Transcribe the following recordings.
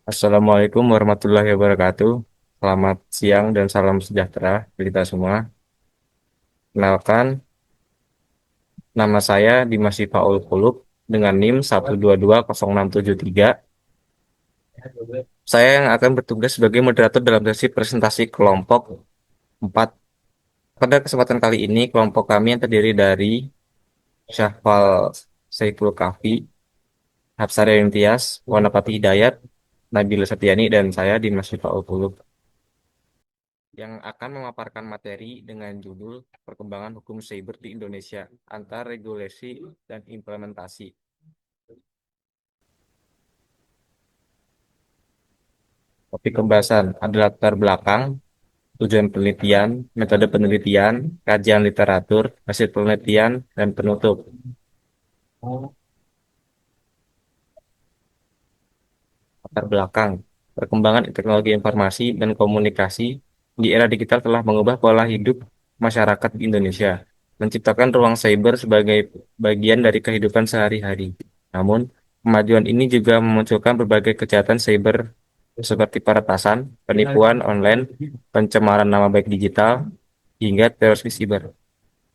Assalamualaikum warahmatullahi wabarakatuh. Selamat siang dan salam sejahtera kita semua. Kenalkan, nama saya Dimas Sifaul Kulub dengan NIM 1220673. Saya yang akan bertugas sebagai moderator dalam sesi presentasi kelompok 4. Pada kesempatan kali ini, kelompok kami yang terdiri dari Syahfal Saiful Kahfi, Hapsari Imtiaz, Wanapati Hidayat, Nabila Septiani, dan saya Dimas Sifaul Kulub, yang akan memaparkan materi dengan judul Perkembangan Hukum Cyber di Indonesia, Antar Regulasi dan Implementasi. Topik pembahasan adalah latar belakang, tujuan penelitian, metode penelitian, kajian literatur, hasil penelitian, dan penutup. Latar belakang, perkembangan teknologi informasi dan komunikasi di era digital telah mengubah pola hidup masyarakat di Indonesia, menciptakan ruang cyber sebagai bagian dari kehidupan sehari-hari. Namun, kemajuan ini juga memunculkan berbagai kejahatan cyber seperti peretasan, penipuan online, pencemaran nama baik digital, hingga terorisme siber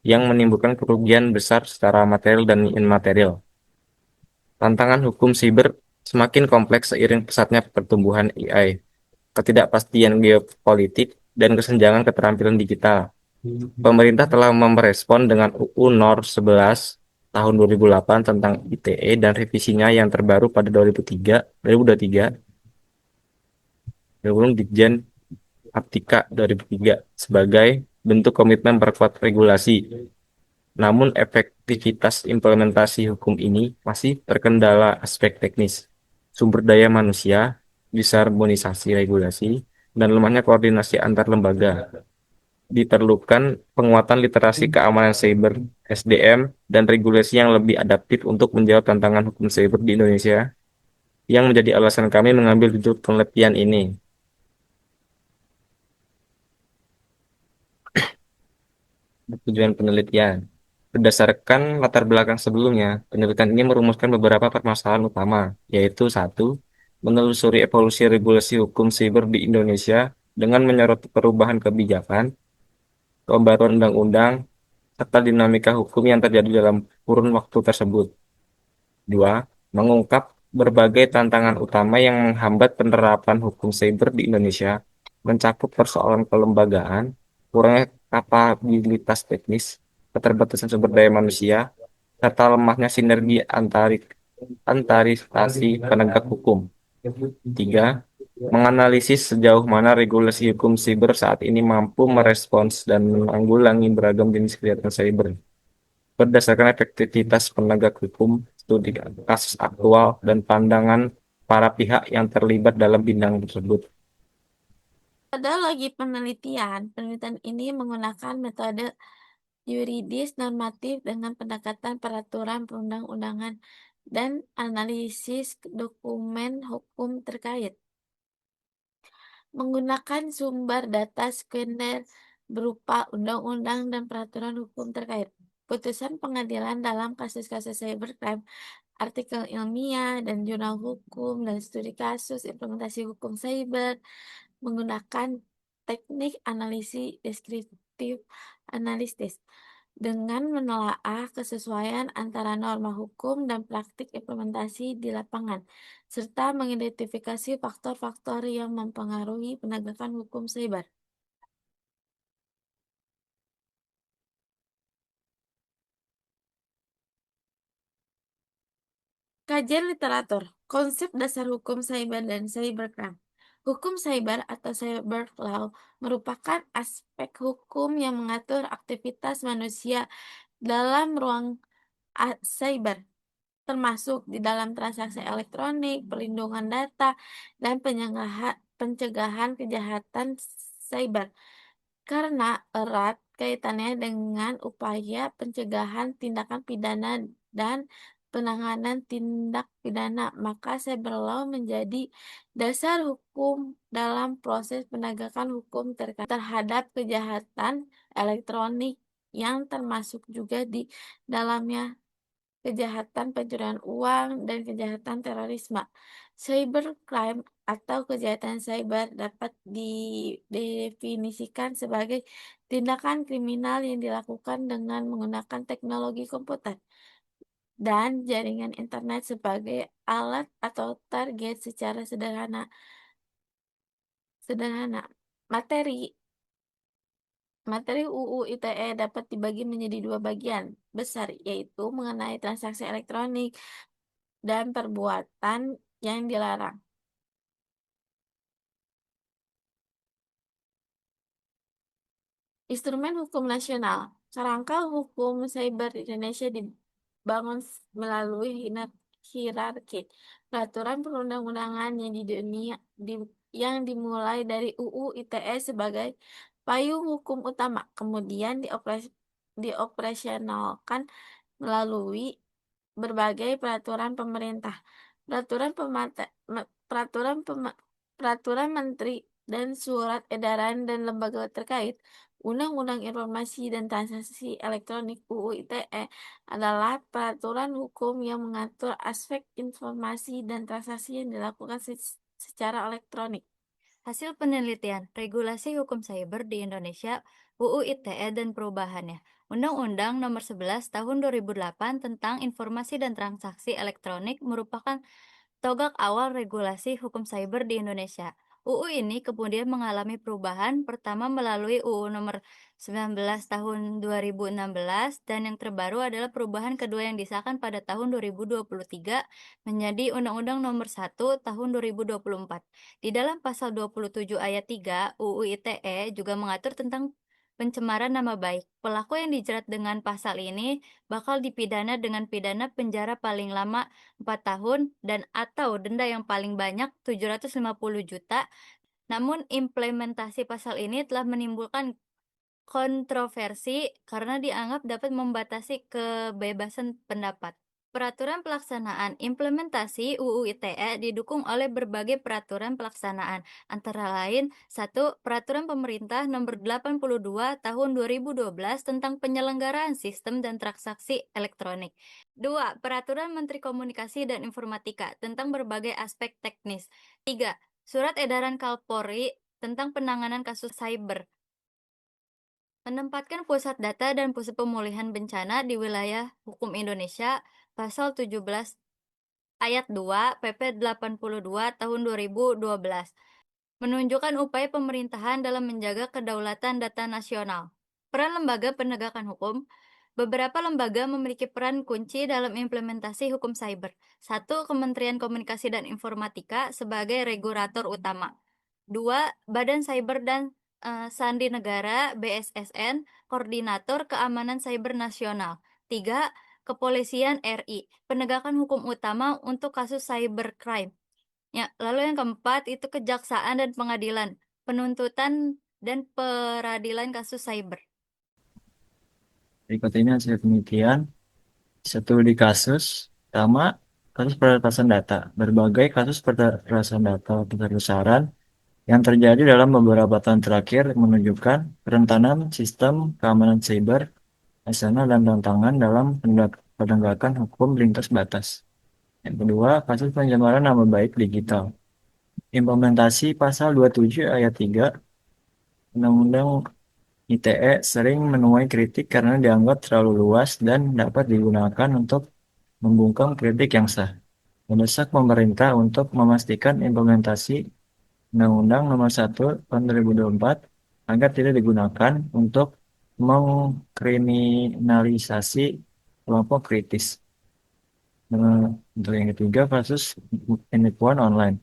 yang menimbulkan kerugian besar secara material dan imaterial. Tantangan hukum siber semakin kompleks seiring pesatnya pertumbuhan AI, ketidakpastian geopolitik, dan kesenjangan keterampilan digital. Pemerintah telah merespon dengan UU Nor 11 tahun 2008 tentang ITE dan revisinya yang terbaru pada 2023 Undang Ditjen Aptika 2003 sebagai bentuk komitmen memperkuat regulasi. Namun efektivitas implementasi hukum ini masih terkendala aspek teknis, sumber daya manusia, disharmonisasi regulasi, dan lemahnya koordinasi antar lembaga. Diperlukan penguatan literasi keamanan cyber, SDM, dan regulasi yang lebih adaptif untuk menjawab tantangan hukum cyber di Indonesia, yang menjadi alasan kami mengambil judul penelitian ini. Tujuan penelitian. Berdasarkan latar belakang sebelumnya, penelitian ini merumuskan beberapa permasalahan utama, yaitu satu, menelusuri evolusi regulasi hukum siber di Indonesia dengan menyoroti perubahan kebijakan, pembaruan undang-undang, serta dinamika hukum yang terjadi dalam kurun waktu tersebut. Dua, mengungkap berbagai tantangan utama yang menghambat penerapan hukum siber di Indonesia, mencakup persoalan kelembagaan, kurangnya kapabilitas teknis, keterbatasan sumber daya manusia, serta lemahnya sinergi antaristasi penegak hukum. Tiga, menganalisis sejauh mana regulasi hukum siber saat ini mampu merespons dan menanggulangi beragam jenis kejahatan cyber berdasarkan efektivitas penegak hukum, studi kasus aktual, dan pandangan para pihak yang terlibat dalam bidang tersebut. Metodologi penelitian ini menggunakan metode yuridis normatif dengan pendekatan peraturan perundang-undangan dan analisis dokumen hukum terkait. Menggunakan sumber data sekunder berupa undang-undang dan peraturan hukum terkait. Putusan pengadilan dalam kasus-kasus cybercrime, artikel ilmiah dan jurnal hukum dan studi kasus implementasi hukum cyber menggunakan teknik analisis deskriptif analisis dengan menelaah kesesuaian antara norma hukum dan praktik implementasi di lapangan, serta mengidentifikasi faktor-faktor yang mempengaruhi penegakan hukum cyber. Kajian literatur, konsep dasar hukum cyber dan cybercrime. Hukum cyber atau cyber law merupakan aspek hukum yang mengatur aktivitas manusia dalam ruang cyber, termasuk di dalam transaksi elektronik, perlindungan data, dan pencegahan kejahatan cyber. Karena erat kaitannya dengan upaya pencegahan tindakan pidana dan penanganan tindak pidana, maka cyber law menjadi dasar hukum dalam proses penegakan hukum terhadap kejahatan elektronik yang termasuk juga di dalamnya kejahatan pencurian uang, dan kejahatan terorisme. Cybercrime atau kejahatan cyber dapat didefinisikan sebagai tindakan kriminal yang dilakukan dengan menggunakan teknologi komputer dan jaringan internet sebagai alat atau target secara sederhana. Sederhana. Materi Materi UU ITE dapat dibagi menjadi dua bagian besar, yaitu mengenai transaksi elektronik dan perbuatan yang dilarang. Instrumen hukum nasional. Kerangka hukum cyber di Indonesia dibangun melalui hierarki peraturan perundang-undangan yang di dunia yang dimulai dari UU ITE sebagai payung hukum utama, kemudian dioperasionalkan melalui berbagai peraturan pemerintah, peraturan pemata, peraturan peraturan menteri dan surat edaran dan lembaga terkait. Undang-Undang Informasi dan Transaksi Elektronik (UU ITE) adalah peraturan hukum yang mengatur aspek informasi dan transaksi yang dilakukan secara elektronik. Hasil penelitian Regulasi Hukum Cyber di Indonesia, UU ITE dan perubahannya. Undang-Undang Nomor 11 Tahun 2008 tentang Informasi dan Transaksi Elektronik merupakan tonggak awal regulasi hukum cyber di Indonesia. UU ini kemudian mengalami perubahan pertama melalui UU nomor 19 tahun 2016 dan yang terbaru adalah perubahan kedua yang disahkan pada tahun 2023 menjadi Undang-Undang nomor 1 tahun 2024. Di dalam pasal 27 ayat 3 UU ITE juga mengatur tentang pencemaran nama baik. Pelaku yang dijerat dengan pasal ini bakal dipidana dengan pidana penjara paling lama 4 tahun dan atau denda yang paling banyak 750 juta. Namun implementasi pasal ini telah menimbulkan kontroversi karena dianggap dapat membatasi kebebasan pendapat. Peraturan pelaksanaan implementasi UU ITE didukung oleh berbagai peraturan pelaksanaan, antara lain 1. Peraturan Pemerintah Nomor 82 Tahun 2012 tentang penyelenggaraan sistem dan transaksi elektronik. 2. Peraturan Menteri Komunikasi dan Informatika tentang berbagai aspek teknis. 3. Surat Edaran Kapolri tentang penanganan kasus cyber. Menempatkan pusat data dan pusat pemulihan bencana di wilayah hukum Indonesia, Pasal 17 Ayat 2 PP 82 Tahun 2012. Menunjukkan upaya pemerintahan dalam menjaga kedaulatan data nasional. Peran lembaga penegakan hukum. Beberapa lembaga memiliki peran kunci dalam implementasi hukum cyber. 1. Kementerian Komunikasi dan Informatika sebagai regulator utama. 2. Badan Cyber dan Sandi Negara (BSSN), Koordinator Keamanan Cyber Nasional. 3. Kepolisian RI, penegakan hukum utama untuk kasus cybercrime. Ya, lalu yang keempat itu kejaksaan dan pengadilan, penuntutan dan peradilan kasus cyber. Berikut ini hasil penelitian studi kasus. Pertama, kasus peretasan data. Berbagai kasus peretasan data besar-besaran yang terjadi dalam beberapa tahun terakhir menunjukkan kerentanan sistem keamanan siber nasional dan tantangan dalam penegakan hukum lintas batas. Yang kedua, kasus pencemaran nama baik digital. Implementasi pasal 27 ayat 3 Undang-Undang ITE sering menuai kritik karena dianggap terlalu luas dan dapat digunakan untuk membungkam kritik yang sah. Mendesak pemerintah untuk memastikan implementasi Undang-Undang Nomor 1 Tahun 2024 agar tidak digunakan untuk mengkriminalisasi kelompok kritis. Untuk yang ketiga, kasus penipuan online.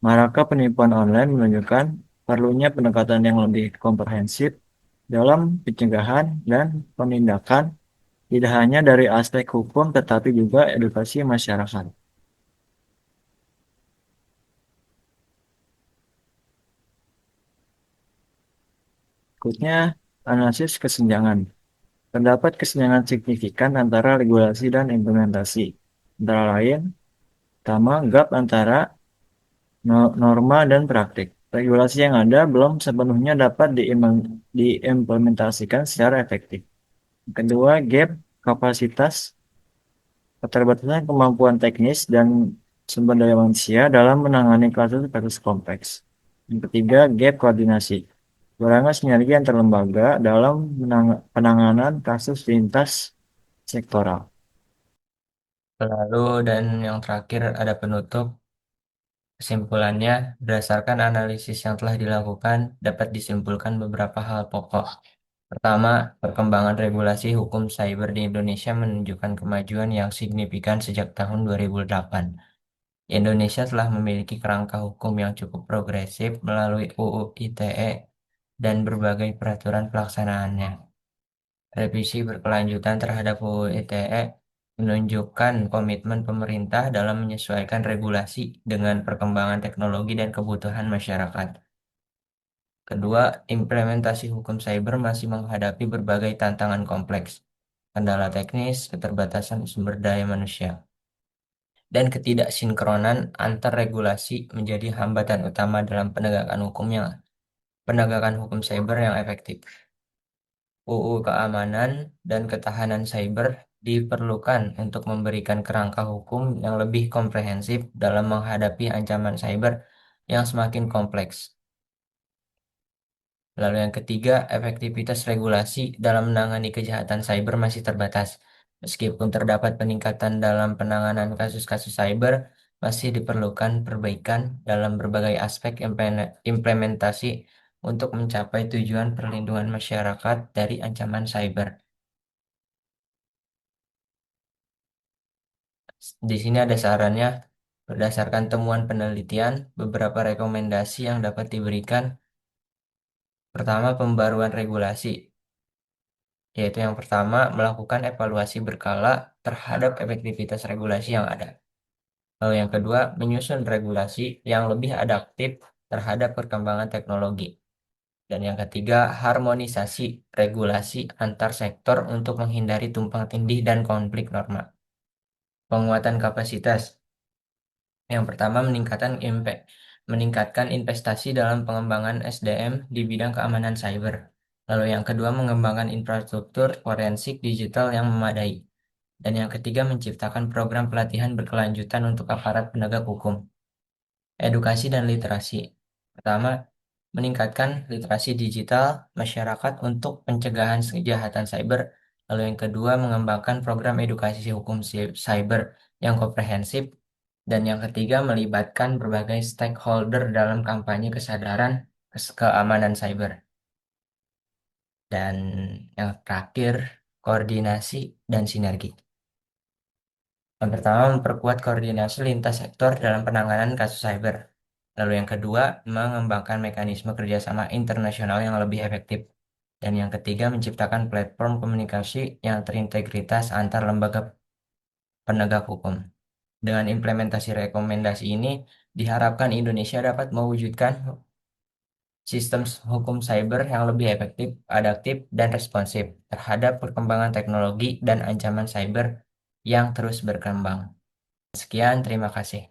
Marakah penipuan online menunjukkan perlunya pendekatan yang lebih komprehensif dalam pencegahan dan penindakan, tidak hanya dari aspek hukum tetapi juga edukasi masyarakat. Berikutnya, analisis kesenjangan. Terdapat kesenjangan signifikan antara regulasi dan implementasi. Antara lain, pertama, gap antara norma dan praktik. Regulasi yang ada belum sepenuhnya dapat diimplementasikan secara efektif. Kedua, gap kapasitas keterbatasan kemampuan teknis dan sumber daya manusia dalam menangani kasus-kasus kompleks. Yang ketiga, gap koordinasi. Kurangnya sinergi antar lembaga dalam penanganan kasus lintas sektoral. Lalu dan yang terakhir ada penutup. Kesimpulannya, berdasarkan analisis yang telah dilakukan, dapat disimpulkan beberapa hal pokok. Pertama, perkembangan regulasi hukum cyber di Indonesia menunjukkan kemajuan yang signifikan sejak tahun 2008. Indonesia telah memiliki kerangka hukum yang cukup progresif melalui UU ITE dan berbagai peraturan pelaksanaannya. Revisi berkelanjutan terhadap UU ITE menunjukkan komitmen pemerintah dalam menyesuaikan regulasi dengan perkembangan teknologi dan kebutuhan masyarakat. Kedua, implementasi hukum cyber masih menghadapi berbagai tantangan kompleks, kendala teknis, keterbatasan sumber daya manusia, dan ketidaksinkronan antar regulasi menjadi hambatan utama dalam penegakan hukum cyber yang efektif. UU Keamanan dan Ketahanan Cyber diperlukan untuk memberikan kerangka hukum yang lebih komprehensif dalam menghadapi ancaman cyber yang semakin kompleks. Lalu yang ketiga, efektivitas regulasi dalam menangani kejahatan cyber masih terbatas. Meskipun terdapat peningkatan dalam penanganan kasus-kasus cyber, masih diperlukan perbaikan dalam berbagai aspek implementasi untuk mencapai tujuan perlindungan masyarakat dari ancaman cyber. Di sini ada sarannya, berdasarkan temuan penelitian, beberapa rekomendasi yang dapat diberikan. Pertama, pembaruan regulasi, yaitu yang pertama, melakukan evaluasi berkala terhadap efektivitas regulasi yang ada. Lalu yang kedua, menyusun regulasi yang lebih adaptif terhadap perkembangan teknologi. Dan yang ketiga, harmonisasi regulasi antar sektor untuk menghindari tumpang tindih dan konflik norma. Penguatan kapasitas. Yang pertama, meningkatkan investasi dalam pengembangan SDM di bidang keamanan cyber. Lalu yang kedua, mengembangkan infrastruktur forensik digital yang memadai. Dan yang ketiga, menciptakan program pelatihan berkelanjutan untuk aparat penegak hukum. Edukasi dan literasi. Pertama, meningkatkan literasi digital masyarakat untuk pencegahan kejahatan cyber. Lalu yang kedua, mengembangkan program edukasi hukum cyber yang komprehensif. Dan yang ketiga, melibatkan berbagai stakeholder dalam kampanye kesadaran keamanan cyber. Dan yang terakhir, koordinasi dan sinergi. Yang pertama, memperkuat koordinasi lintas sektor dalam penanganan kasus cyber. Lalu yang kedua, mengembangkan mekanisme kerjasama internasional yang lebih efektif. Dan yang ketiga, menciptakan platform komunikasi yang terintegritas antar lembaga penegak hukum. Dengan implementasi rekomendasi ini, diharapkan Indonesia dapat mewujudkan sistem hukum cyber yang lebih efektif, adaptif, dan responsif terhadap perkembangan teknologi dan ancaman cyber yang terus berkembang. Sekian, terima kasih.